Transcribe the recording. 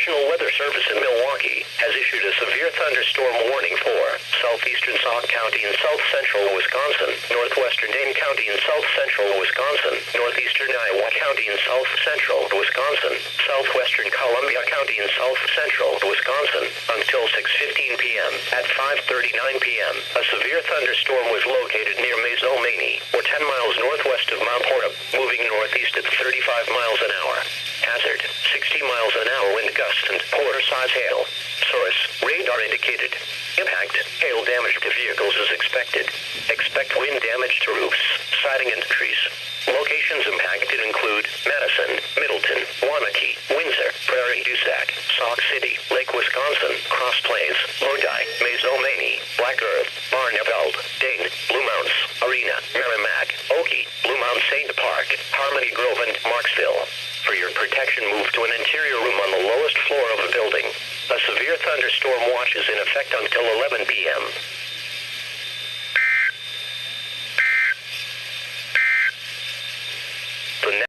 National Weather Service in Milwaukee has issued a severe thunderstorm warning for southeastern Sauk County and south central Wisconsin, northwestern Dane County and south central Wisconsin, northeastern Iowa County and south central Wisconsin, southwestern Columbia County and south central Wisconsin, until 6:15 p.m. At 5:39 p.m., a severe thunderstorm was located near Maizomanie, or 10 miles northwest of Mount Horeb, moving northeast at 35 miles an hour. Hazard, 60 miles an hour wind gusts and quarter-size hail. Source, radar indicated. Impact, hail damage to vehicles is expected. Expect wind damage to roofs, siding and trees. Locations impacted include Madison, Middleton, Waunakee, Windsor, Prairie du Sac, Sauk City, Lake Wisconsin, Cross Plains, Lodi, Maizomanie, Black Earth, Barneveld, Dane, Blue Mounts, Arena, Merrimack, Oakey, Blue Mount St. Park, Harmony Grove and Marksville. For your protection, move to an interior room on the lowest floor of the building. A severe thunderstorm watch is in effect until 11 p.m.